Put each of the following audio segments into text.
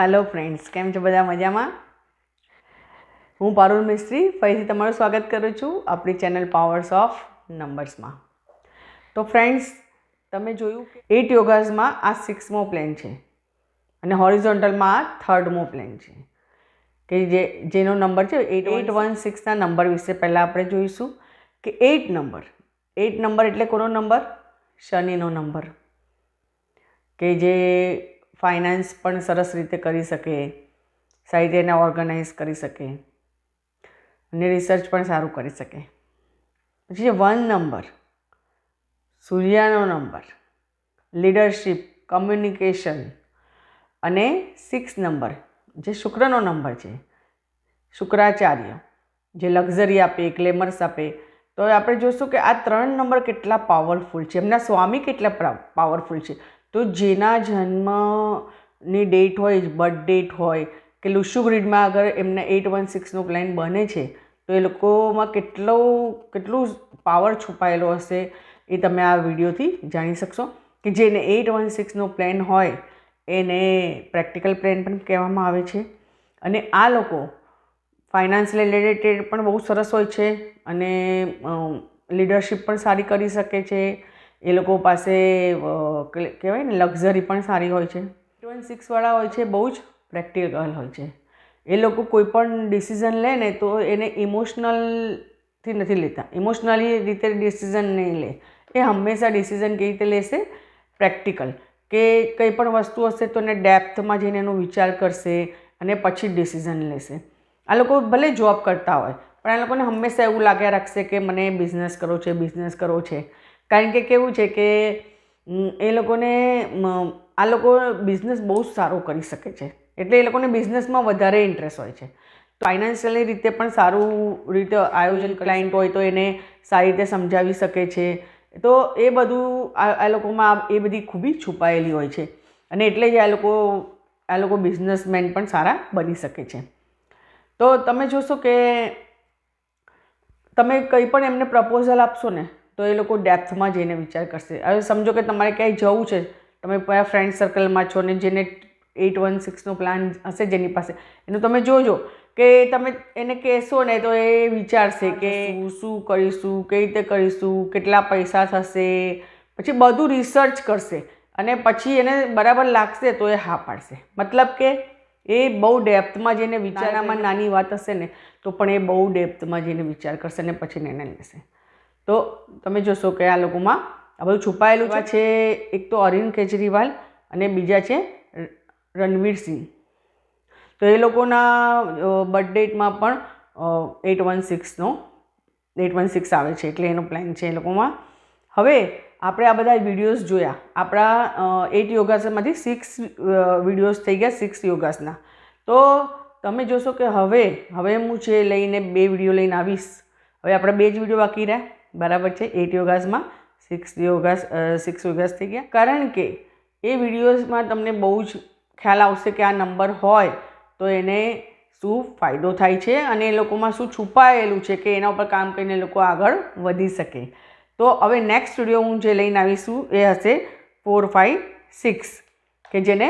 Hello friends, केम छो बधा मजामां? हूँ पारुल मिस्त्री फरीथी तमारुं स्वागत करूँ छूँ अपनी चेनल पावर्स ऑफ नंबर्स में। तो फ्रेंड्स, तमे जोयुं के 8 योगास में आ 6मो प्लेन है अने हॉरिजोंटल में आ 3rd प्लेन है कि जेनो नंबर है 816 ना नंबर विषे पहला आपणे जोईशुं कि 8 नंबर एटले कोनो नंबर? शनिनो नंबर के जे फाइनान्स पण सरस रीते करी सके, सारी रीते एने ऑर्गनाइज करी सके अने रिसर्च पण सारूं करी सके। पछी 1 नंबर सूर्यनो नंबर, लीडरशीप, कम्युनिकेशन अने 6 नंबर जे शुक्रनो नंबर है, शुक्राचार्य जे लग्जरी आपे, ग्लेमर्स आपे। तो आपणे जोईशुं कि आ 3 नंबर केटला पावरफुल है, एमना स्वामी केटला पावरफुल है। तो जेना जन्मनी डेट होय, बर्थ डेट होय कि लुशु ग्रीड में अगर एमने 816 प्लेन बने छे तो ए लोकोमां केटલું पावर छुपायेलो हशे ए तमे आ विडियोथी जाणी शकशो कि जेने 816 प्लेन होय एने प्रेक्टिकल प्लेन पण कहेवामां आवे छे। अने आ लोको फाइनान्स रिलेटेड पण बहुत सरस होय छे अने लीडरशीप पण सारी करी सके छे। ए लोको पासे कहेवाय ने लग्जरी पण सारी होय छे। 816 वाळा होय छे बहु ज प्रेक्टिकल होय छे। ए लोको कोईपण डिसिजन ले ने तो एने इमोशनल थी नहीं लेता, इमोशनली रीते डिसिजन नहीं ले। ए हमेशा डिसिजन कई रीते लेशे? प्रेक्टिकल के कई पण वस्तु हशे तो एने डेप्थ में जईने एनो विचार करशे अने पछी डिसिजन लेशे। आ लोको भले जॉब करता होय पण आ लोकोने हमेशा एवुं लाग्या राखशे के मने बिजनेस करवो छे कारण के केवुं छे के ए लोकोने आ लोको बिजनेस बहुत सारो करी सके छे एटले ए लोकोने बिजनेस में वधारे इंटरेस्ट होय छे। फाइनान्शियली रीते पण सारूं रीते आयोजन क्लाइंट होय तो एने सारी रीते समजावी सके छे। तो ए बधुं आ लोकोमां ए बधी खूबी छुपायेली होय छे अने एटले ज आ लोको बिजनेसमेन पण सारा बनी सके छे। तो तमे जोशो के तमे कई पण एमने प्रपोजल आपशो ने तो ए लोको डेप्थ में जईने विचार करशे। हवे समझो कि तमारे क्यांय जवुं छे, तमे कया फ्रेंड सर्कल में छो ने जेने 816 प्लान हशे जेनी पासे एनो तमे जोजो के तमे एने कहेशो ने तो ए विचारशे के शुं करीशुं, कई रीते करीशुं, केटला पैसा थशे, पछी बधुं रिसर्च करशे अने पछी एने बराबर लागशे तो ए हाँ पाडशे। मतलब के ए बहु डेप्थ में जईने विचारवामां नानी वात हशे ने तो पण ए बहु डेप्थ में जईने विचार करशे ने पछी निर्णय लेशे। तो तमे जोशो के आ लोकोमां आ बधुं छुपायेलुं छे। एक तो अरविंद केजरीवाल अने बीजा छे रणवीर सिंह। तो ए लोकोना बर्थ डेट में पण 816 आवे छे एटले एनो प्लान छे ए लोकोमां। हवे आपणे आ बधा विडियोज जोया, आपणा 8 योगासनमांथी 6 विडियोज थई गया 6 योगासना। तो तमे जोशो के हवे हूँ जे लईने 2 विडियो लईने आवीश। हवे आपणा 2 ज विडियो बाकी रह्या, बराबर छे। 8 योगास में 6 योगास थई गया कारण के ए विडियोज में तमने बहु ज ख्याल आवशे कि आ नंबर होय तो एने शुं फायदो थाय छे अने ए लोकोमां शुं छुपायेलुं छे कि एना पर काम करीने लोको आगळ वधी सके। तो हवे नेक्स्ट विडियो हूँ जे लईने आवीशुं ए हशे 4, 5, 6 के जेने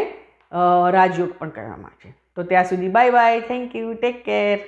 राजयोग पण कहेवामां आवे छे। तो त्यां सुधी bye bye, thank you, take केर।